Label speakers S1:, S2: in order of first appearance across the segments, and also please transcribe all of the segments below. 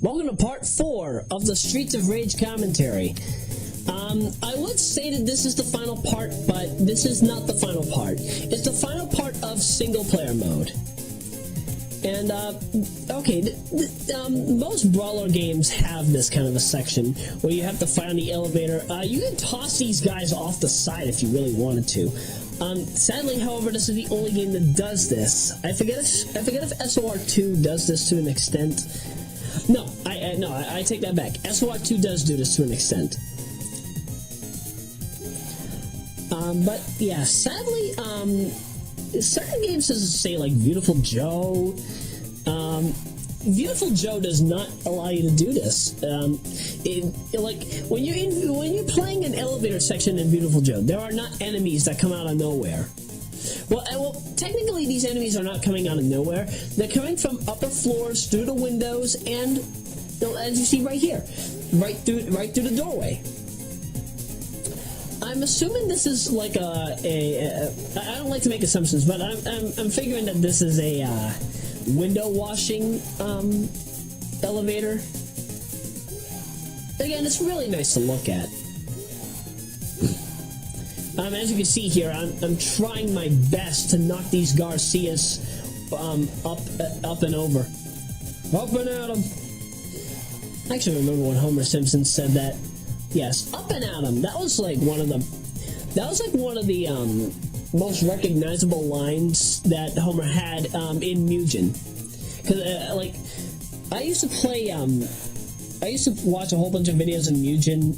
S1: Welcome to part 4 of the Streets of Rage commentary. I would say that this is the final part, but this is not the final part. It's the final part of single-player mode. And, most brawler games have this kind of a section where you have to fight on the elevator. You can toss these guys off the side if you really wanted to. Sadly, however, this is the only game that does this. I forget if SOR2 does this to an extent. No, I take that back. SOR2 does do this to an extent. But yeah, sadly, certain games, say like Beautiful Joe. Beautiful Joe does not allow you to do this. Like when you're playing an elevator section in Beautiful Joe, there are not enemies that come out of nowhere. Well, technically these enemies are not coming out of nowhere. They're coming from upper floors through the windows, and as you see right here, right through the doorway. I'm assuming this is like I don't like to make assumptions, but I'm figuring that this is a window washing elevator. Again, it's really nice to look at. As you can see here, I'm trying my best to knock these Garcias up and over. Up and at 'em. I actually remember when Homer Simpson said that. Yes, up and at 'em. That was like one of the most recognizable lines that Homer had in Mugen. Because I used to play I used to watch a whole bunch of videos in Mugen,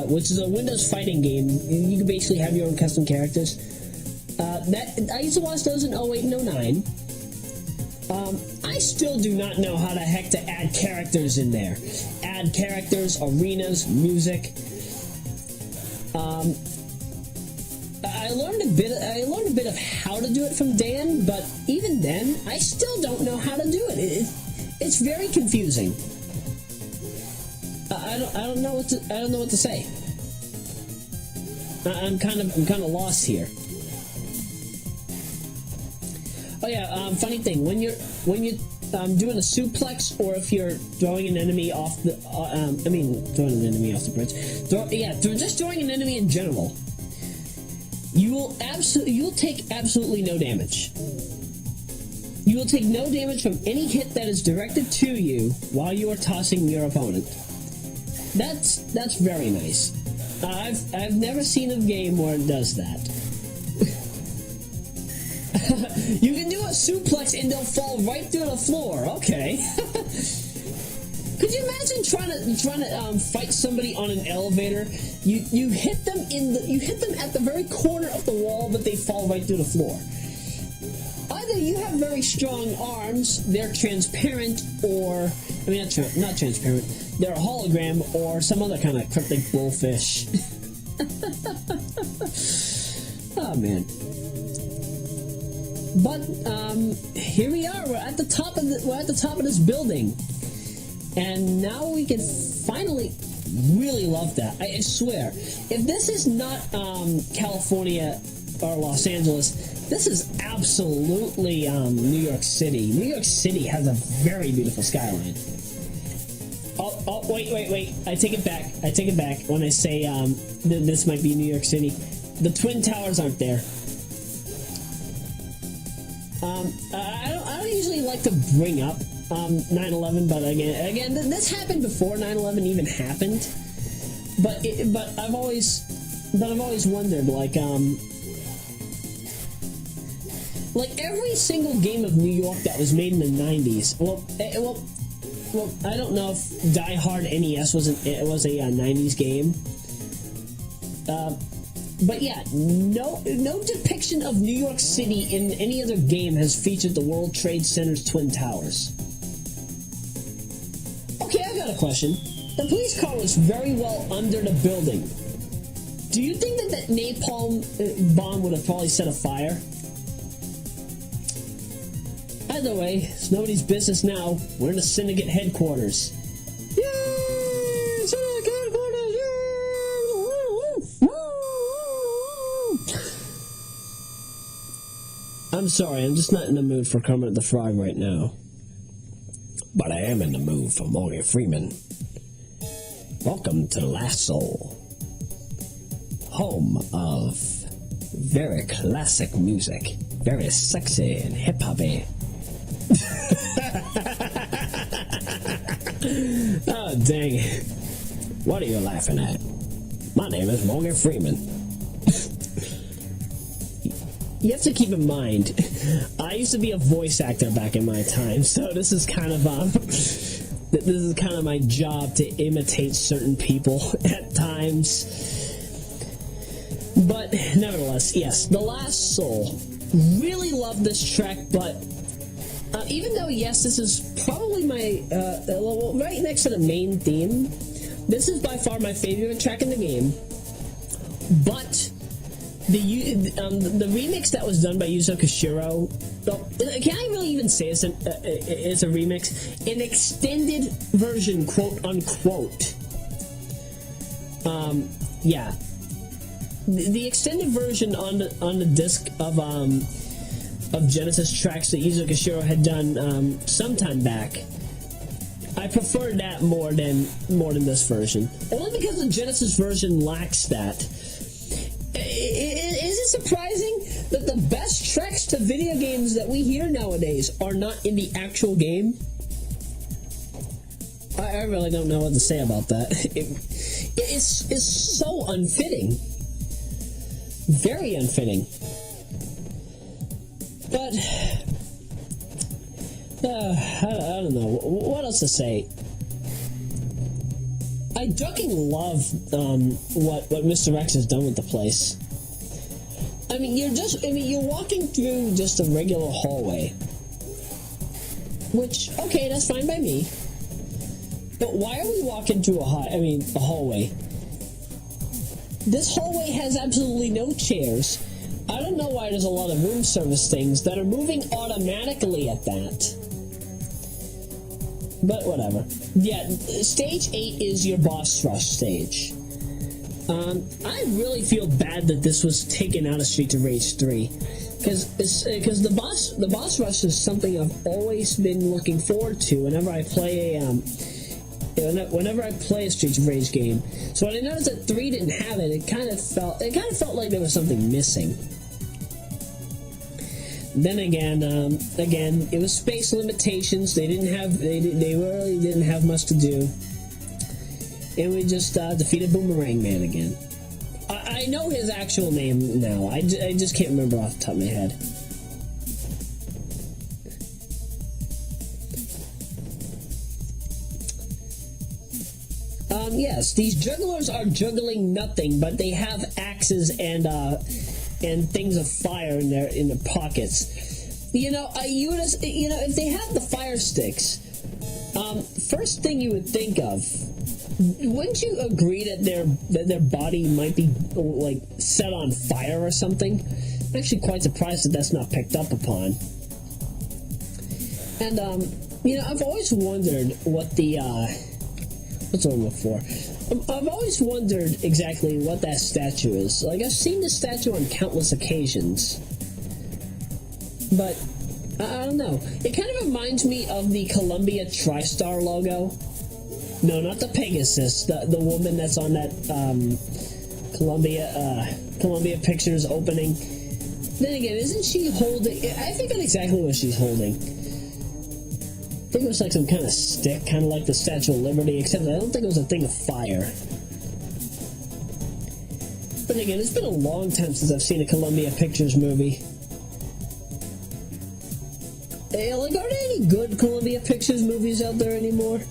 S1: which is a Windows fighting game. You can basically have your own custom characters. I used to watch those in 08 and 09. I still do not know how the heck to add characters in there. Add characters, arenas, music. I learned a bit of how to do it from Dan, but even then, I still don't know how to do it. It's very confusing. I don't know what to say. I'm kind of lost here. Oh yeah, funny thing, when you're doing a suplex, or if you're throwing an enemy off the throwing an enemy off the bridge. Just throwing an enemy in general. You'll take absolutely no damage. You will take no damage from any hit that is directed to you while you are tossing your opponent. That's very nice. I've never seen a game where it does that. You can do a suplex and they'll fall right through the floor. Okay. Could you imagine trying to fight somebody on an elevator? You hit them at the very corner of the wall, but they fall right through the floor. Either you have very strong arms, they're transparent, or not transparent. They're a hologram, or some other kind of cryptic bullfish. Oh man. But here we are. We're at the top of this building, and now we can finally really love that. I swear, if this is not California or Los Angeles, this is absolutely New York City. New York City has a very beautiful skyline. Oh, wait. I take it back when I say this might be New York City. The Twin Towers aren't there. I don't usually like to bring up 9/11, but again, this happened before 9/11 even happened. But I've always wondered, like every single game of New York that was made in the 90s. Well, I don't know if Die Hard NES was a 90s game. But yeah, no depiction of New York City in any other game has featured the World Trade Center's Twin Towers. Okay, I got a question. The police car was very well under the building. Do you think that napalm bomb would have probably set a fire? Either way, it's nobody's business now. We're in the Syndicate headquarters. Yay! Syndicate headquarters! Yay! I'm sorry, I'm just not in the mood for Kermit the Frog right now. but I am in the mood for Morgan Freeman. Welcome to The Last Soul, home of very classic music, very sexy and hip-hoppy. Oh, dang it. What are you laughing at? My name is Morgan Freeman. You have to keep in mind, I used to be a voice actor back in my time, so this is kind of my job to imitate certain people at times. But nevertheless, yes, The Last Soul. Really love this track, but even though, yes, this is probably my right next to the main theme, this is by far my favorite track in the game. But the remix that was done by Yuzo Koshiro, can I really even say it's a remix? An extended version, quote unquote. Yeah, the extended version on the disc of Genesis tracks that Yuzo Koshiro had done some time back. I prefer that more than this version, only because the Genesis version lacks that. Is it surprising that the best tracks to video games that we hear nowadays are not in the actual game? I really don't know what to say about that. It's so unfitting. Very unfitting. But, I don't know. What else to say? I fucking love what Mr. X has done with the place. I mean, you're walking through just a regular hallway. Which, okay, that's fine by me. But why are we walking through a hallway? This hallway has absolutely no chairs. I don't know why there's a lot of room service things that are moving automatically at that. But whatever. Yeah, stage 8 is your boss rush stage. I really feel bad that this was taken out of Streets of Rage 3. Because the boss rush is something I've always been looking forward to whenever I play a Streets of Rage game. So when I noticed that 3 didn't have it, it kind of felt like there was something missing. Then again, it was space limitations. They really didn't have much to do, and we just defeated Boomerang Man again. I know his actual name now. I just can't remember off the top of my head. Yes, these jugglers are juggling nothing, but they have axes and things of fire in their pockets. If they have the fire sticks, first thing you would think of, wouldn't you agree that their body might be like set on fire or something? I'm actually quite surprised that that's not picked up upon. And I've always wondered what the what's it look for? I've always wondered exactly what that statue is. Like, I've seen this statue on countless occasions. But, I don't know. It kind of reminds me of the Columbia TriStar logo. No, not the Pegasus. The woman that's on that Columbia Pictures opening. Then again, isn't she holding... I forget exactly what she's holding. I think it was like some kind of stick, kind of like the Statue of Liberty, except I don't think it was a thing of fire. But again, it's been a long time since I've seen a Columbia Pictures movie. Hey, are there any good Columbia Pictures movies out there anymore?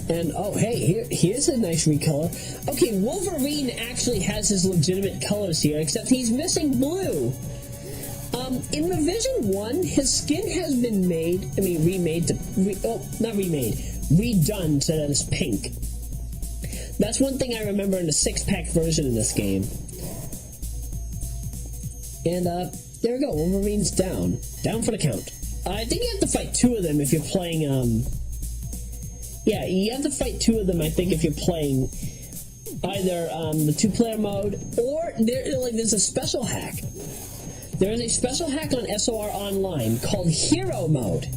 S1: And, oh, hey, here's a nice recolor. Okay, Wolverine actually has his legitimate colors here, except he's missing blue. In Revision 1, his skin has been redone so that it's pink. That's one thing I remember in the 6-pack version of this game. And, there we go, Wolverine's down. Down for the count. I think you have to fight 2 of them if you're playing, yeah, you have to fight 2 of them, I think, if you're playing either, the 2-player mode, or there's a special hack. There is a special hack on SOR Online called Hero Mode.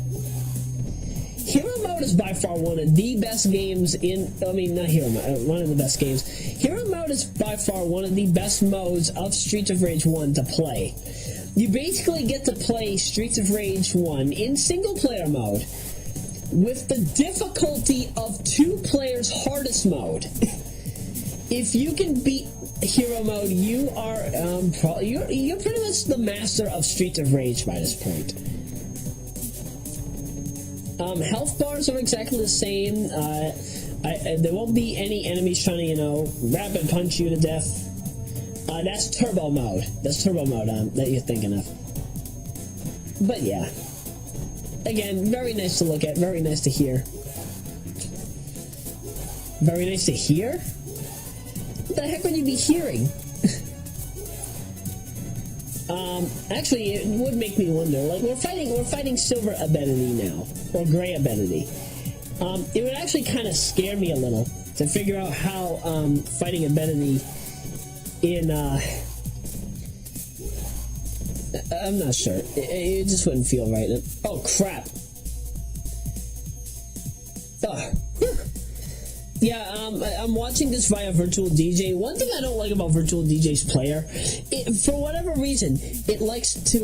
S1: Hero Mode is by far one of the best games in... I mean, not Hero Mode, one of the best games. Hero Mode is by far one of the best modes of Streets of Rage 1 to play. You basically get to play Streets of Rage 1 in single-player mode with the difficulty of 2 players hardest mode. If you can beat Hero Mode, you are you're pretty much the master of Streets of Rage by this point. Health bars are exactly the same. There won't be any enemies trying to, you know, rapid punch you to death. That's turbo mode. That's turbo mode that you're thinking of. But yeah. Again, very nice to look at, very nice to hear. Very nice to hear? What the heck would you be hearing? Actually, it would make me wonder. Like, we're fighting Silver Abedity now, or Gray Abedity. It would actually kind of scare me a little to figure out how fighting Abedity in I'm not sure. It just wouldn't feel right. Oh crap! Ugh. Yeah, I'm watching this via Virtual DJ. One thing I don't like about Virtual DJ's player, for whatever reason, it likes to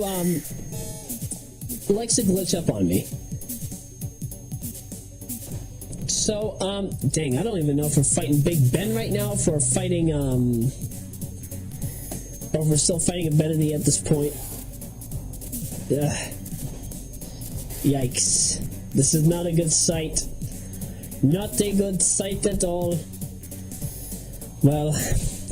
S1: glitch up on me. So, dang, I don't even know if we're fighting Big Ben right now, if we're fighting, or if we're still fighting Abedity at this point. Ugh. Yikes. This is not a good sight. Not a good sight at all. Well,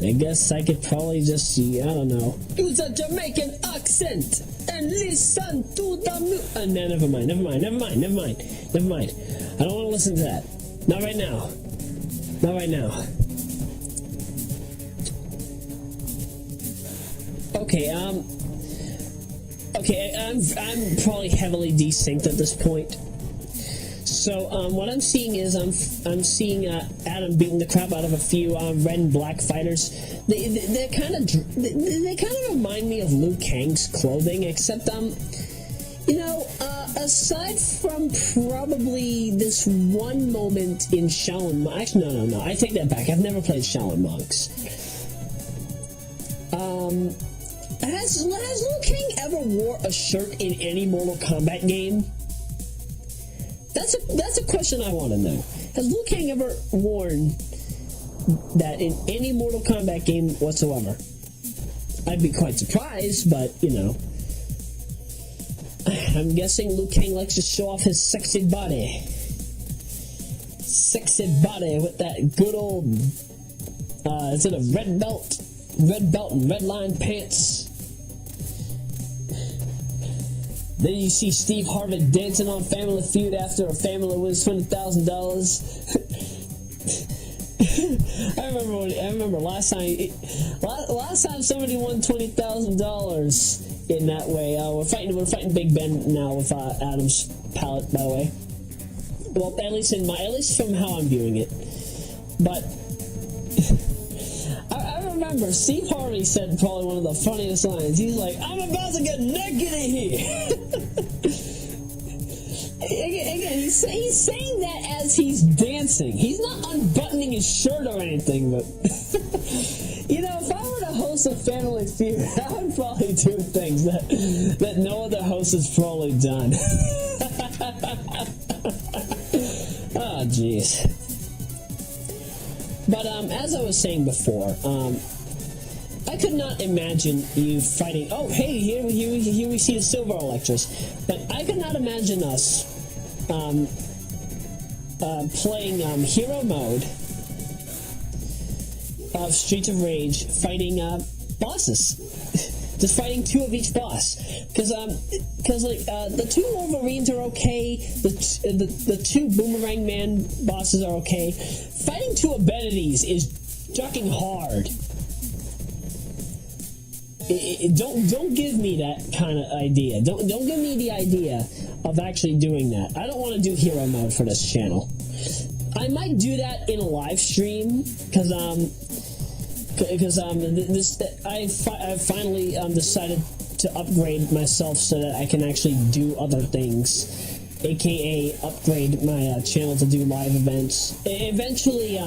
S1: I guess I could probably just, I don't know, use a Jamaican accent and listen to the music. No, never mind. I don't want to listen to that. Not right now. Not right now. Okay, I'm probably heavily desynced at this point. So, what I'm seeing is I'm seeing Adam beating the crap out of a few red and black fighters. They kind of remind me of Liu Kang's clothing, except you know, aside from probably this one moment in Shaolin Monks. Actually, no, I take that back. I've never played Shaolin Monks. Has Liu Kang ever wore a shirt in any Mortal Kombat game? That's a question I want to know. Has Liu Kang ever worn that in any Mortal Kombat game whatsoever? I'd be quite surprised, but, you know. I'm guessing Liu Kang likes to show off his sexy body. Sexy body with that good old, is it a red belt? Red belt and red line pants. Then you see Steve Harvey dancing on Family Feud after a family wins $20,000. I remember last time somebody won $20,000 in that way. We're fighting Big Ben now with Adam's palette, by the way. Well, at least from how I'm viewing it. But I remember Steve Harvey said probably one of the funniest lines. He's like, "I'm about to get naked in here." Again, he's saying that as he's dancing. He's not unbuttoning his shirt or anything, but you know, if I were to host a Family Feud, I would probably do things that no other host has probably done. Oh, jeez. But as I was saying before, I could not imagine you fighting. Oh, hey, here we see the Silver Electros. But I could not imagine us playing Hero Mode of Streets of Rage, fighting bosses. Just fighting 2 of each boss, because the 2 Wolverines are okay, the 2 Boomerang Man bosses are okay. Fighting 2 Abedities is fucking hard. Don't give me that kind of idea. Don't give me the idea of actually doing that. I don't want to do Hero Mode for this channel. I might do that in a live stream, because I finally decided to upgrade myself so that I can actually do other things aka upgrade my channel to do live events. Eventually,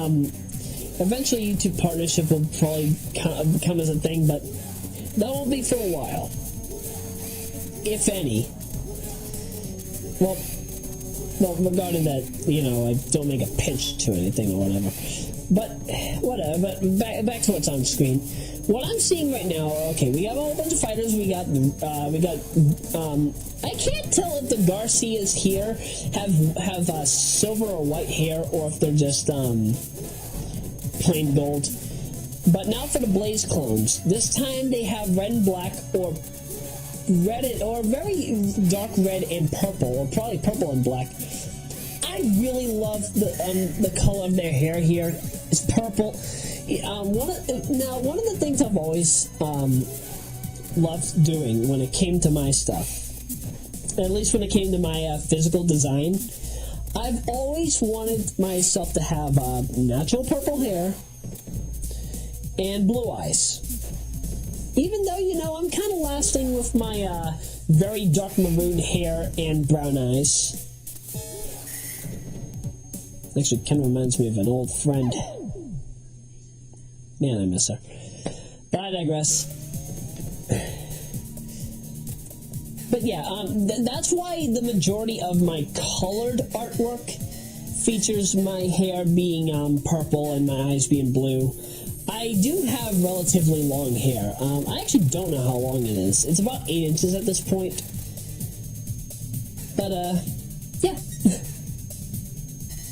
S1: YouTube partnership will probably come as a thing, but that won't be for a while, if any. Well, regarding that, I don't make a pitch to anything or whatever. But whatever. But back to what's on screen. What I'm seeing right now, okay, we have a whole bunch of fighters. We got. I can't tell if the Garcias here have silver or white hair, or if they're just plain gold. But now for the Blaze clones. This time they have red and black, or very dark red and purple, or probably purple and black. I really love the color of their hair here. It's purple. One of the things I've always loved doing when it came to my stuff, at least when it came to my physical design, I've always wanted myself to have natural purple hair and blue eyes. Even though, I'm kind of lasting with my very dark maroon hair and brown eyes. Actually, kind of reminds me of an old friend. Man, I miss her. But I digress. But yeah, that's why the majority of my colored artwork features my hair being purple and my eyes being blue. I do have relatively long hair. I actually don't know how long it is. It's about 8 inches at this point. But, yeah.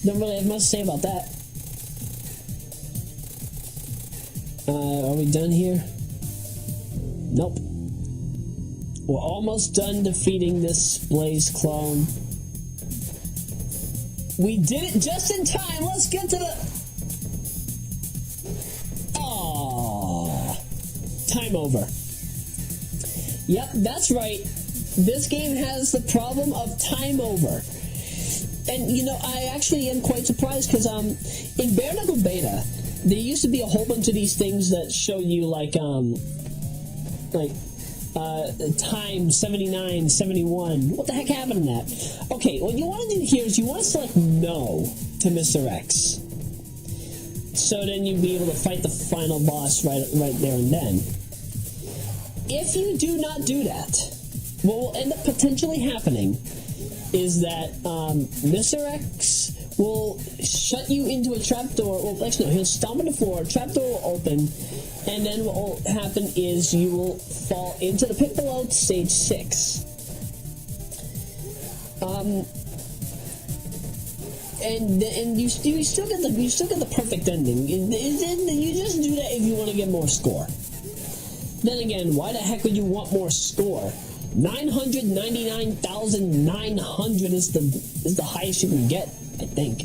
S1: Don't really have much to say about that. Are we done here? Nope. We're almost done defeating this Blaze clone. We did it just in time. Let's get to the... Time over. Yep, that's right. This game has the problem of time over. And, I actually am quite surprised because in Bare Knuckle Beta, there used to be a whole bunch of these things that show you, time 79, 71. What the heck happened to that? Okay, what you want to do here is you want to select no to Mr. X. So then you'll be able to fight the final boss right there and then. If you do not do that, what will end up potentially happening is that Mr. X will shut you into a trapdoor. Well, actually, no, he'll stomp on the floor, a trapdoor will open, and then what will happen is you will fall into the pit below to stage 6. And you still get the perfect ending. You just do that if you want to get more score. Then again, why the heck would you want more score? 999,900 is the highest you can get, I think.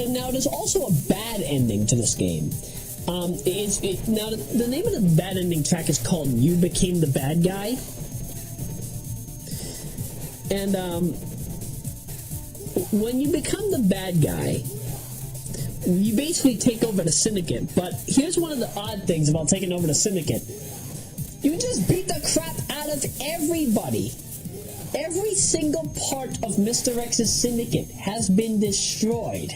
S1: Now there's also a bad ending to this game. Now the name of the bad ending track is called "You Became the Bad Guy," and when you become the bad guy, you basically take over the syndicate. But here's one of the odd things about taking over the syndicate: you just beat the crap out of everybody. Every single part of Mr. X's syndicate has been destroyed.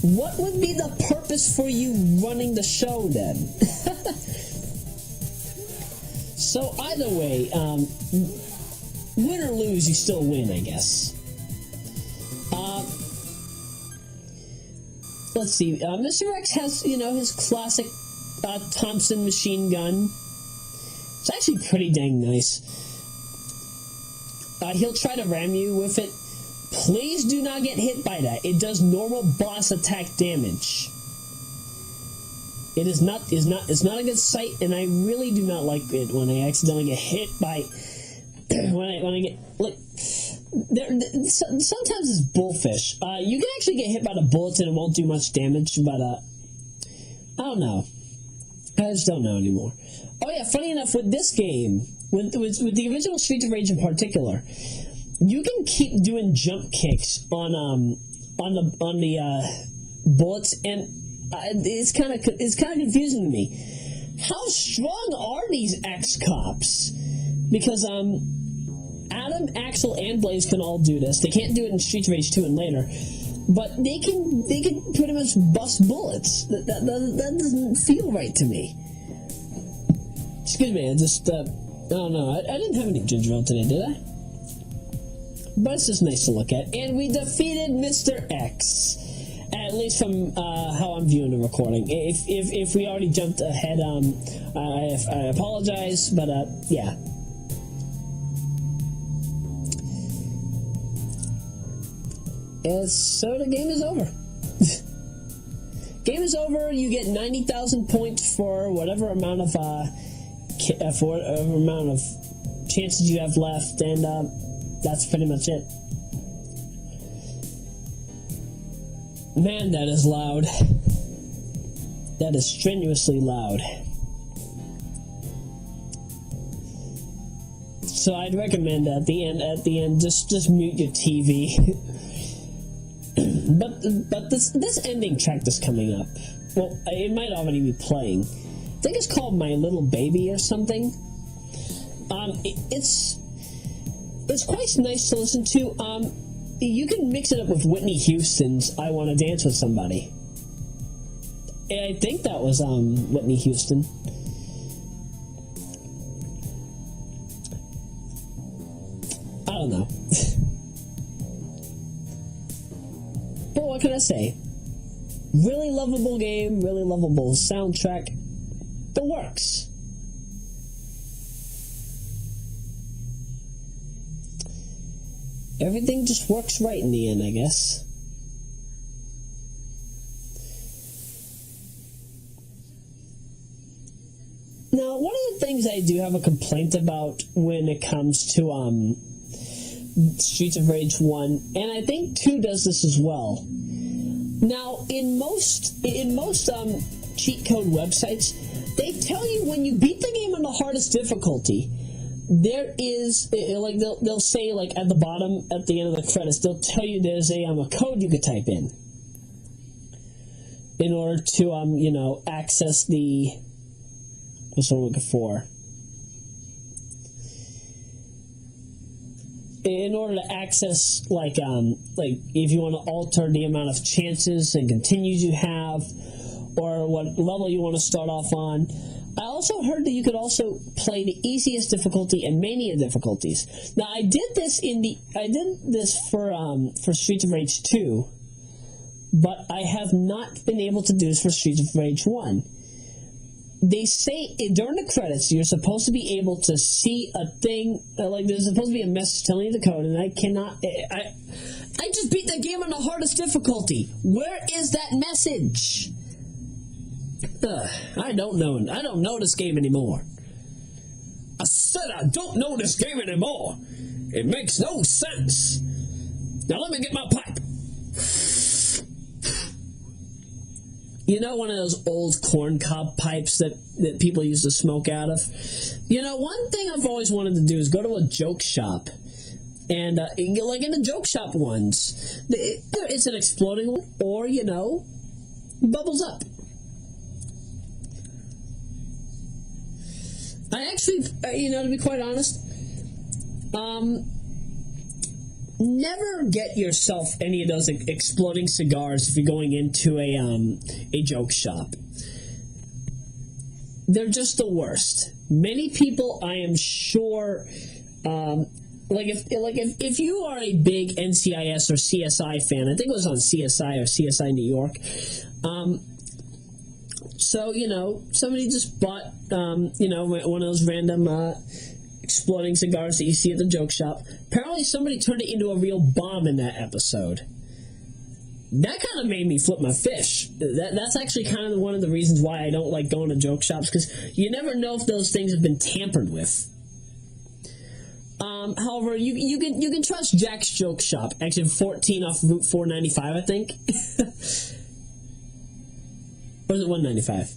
S1: What would be the purpose for you running the show then? So either way, win or lose, you still win, I guess. Let's see. Mr. X has, his classic Thompson machine gun. It's actually pretty dang nice. He'll try to ram you with it. Please do not get hit by that. It does normal boss attack damage. It's not a good sight, and I really do not like it when I accidentally get hit by when I get sometimes it's bullfish. You can actually get hit by the bullets and it won't do much damage, but I don't know. I just don't know anymore. Oh yeah, funny enough, with this game, with the original Streets of Rage in particular, you can keep doing jump kicks on the bullets, and it's kind of confusing to me. how strong are these ex-cops? Because, Adam, Axel, and Blaze can all do this. They can't do it in Streets of Rage 2 and later. But they can pretty much bust bullets. That doesn't feel right to me. Excuse me, I don't know. I didn't have any ginger ale today, did I? But it's just nice to look at. And we defeated Mr. X. At least from how I'm viewing the recording. If we already jumped ahead, I apologize, but yeah. And so the game is over. Game is over. You get 90,000 points for whatever amount of chances you have left, and that's pretty much it. Man, that is loud. That is strenuously loud. So I'd recommend at the end, just mute your TV. But this ending track that's coming up, well, it might already be playing. I think it's called My Little Baby or something. It's quite nice to listen to. You can mix it up with Whitney Houston's I Want to Dance with Somebody. I think that was Whitney Houston. I don't know. But what can I say? Really lovable game, really lovable soundtrack. The works. Everything just works right in the end, I guess. Now, one of the things I do have a complaint about when it comes to Streets of Rage 1, and I think 2 does this as well. Now, in most cheat code websites, they tell you when you beat the game on the hardest difficulty, there is, like, they'll say, like, at the bottom, at the end of the credits, they'll tell you there's a code you could type in order to, access the, what's what I'm looking for? In order to access, like if you want to alter the amount of chances and continues you have, or what level you want to start off on. I also heard that you could also play the easiest difficulty and mania difficulties. Now, I did this for Streets of Rage 2, but I have not been able to do this for Streets of Rage 1. They say during the credits you're supposed to be able to see a thing, like there's supposed to be a message telling you the code, and I cannot. I just beat the game on the hardest difficulty. Where is that message? I don't know. I don't know this game anymore. I said I don't know this game anymore. It makes no sense. Now let me get my pipe. You know, one of those old corncob pipes that people used to smoke out of? You know, one thing I've always wanted to do is go to a joke shop. And, like in the joke shop ones, it's an exploding one, or, bubbles up. I actually, to be quite honest, never get yourself any of those exploding cigars if you're going into a joke shop. They're just the worst. Many people, I am sure, if you are a big NCIS or CSI fan, I think it was on CSI or CSI New York. So somebody just bought one of those random exploding cigars that you see at the joke shop. Apparently somebody turned it into a real bomb in that episode. That kind of made me flip my fish. That's actually kind of one of the reasons why I don't like going to joke shops, because you never know if those things have been tampered with. However, you can trust Jack's Joke Shop, exit 14 off Route 495, I think. Or is it 195?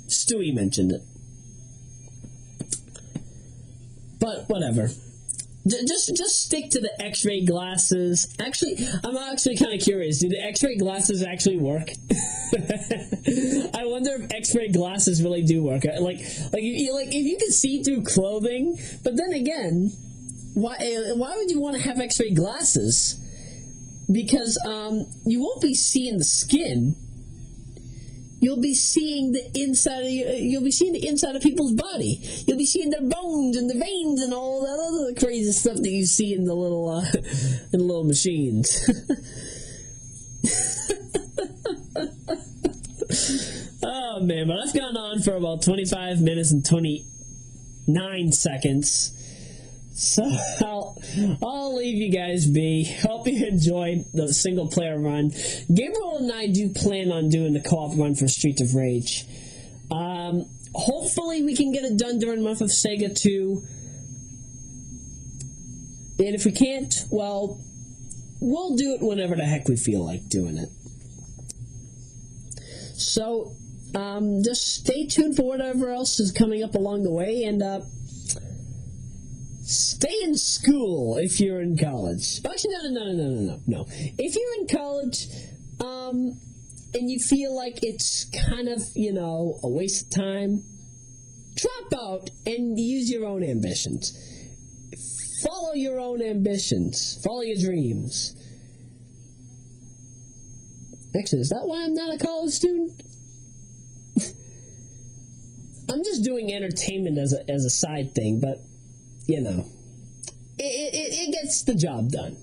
S1: Stewie mentioned it. But whatever. Just stick to the X-ray glasses. Actually, I'm actually kind of curious. Do the X-ray glasses actually work? I wonder if X-ray glasses really do work. Like if you could see through clothing, but then again, why would you want to have X-ray glasses? Because you won't be seeing the skin. You'll be seeing the inside of you'll be seeing the inside of people's body. You'll be seeing their bones and the veins and all that other crazy stuff that you see in the little machines. Oh man, but I've gone on for about 25 minutes and 29 seconds. So I'll leave you guys be. Hope you enjoyed the single player run. Gabriel and I do plan on doing the co-op run for Streets of Rage. Hopefully we can get it done during the month of Sega 2. And if we can't, well, we'll do it whenever the heck we feel like doing it. So just stay tuned for whatever else is coming up along the way, and stay in school if you're in college. Actually, no. If you're in college, and you feel like it's kind of, a waste of time, drop out and use your own ambitions. Follow your own ambitions. Follow your dreams. Actually, is that why I'm not a college student? I'm just doing entertainment as a side thing, but it gets the job done.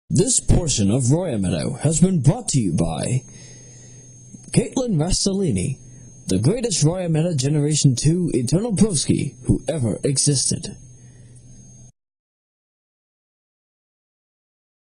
S2: This portion of Royameadow has been brought to you by Caitlin Rastellini, the greatest Royameadow Generation 2 Eternal Broski who ever existed.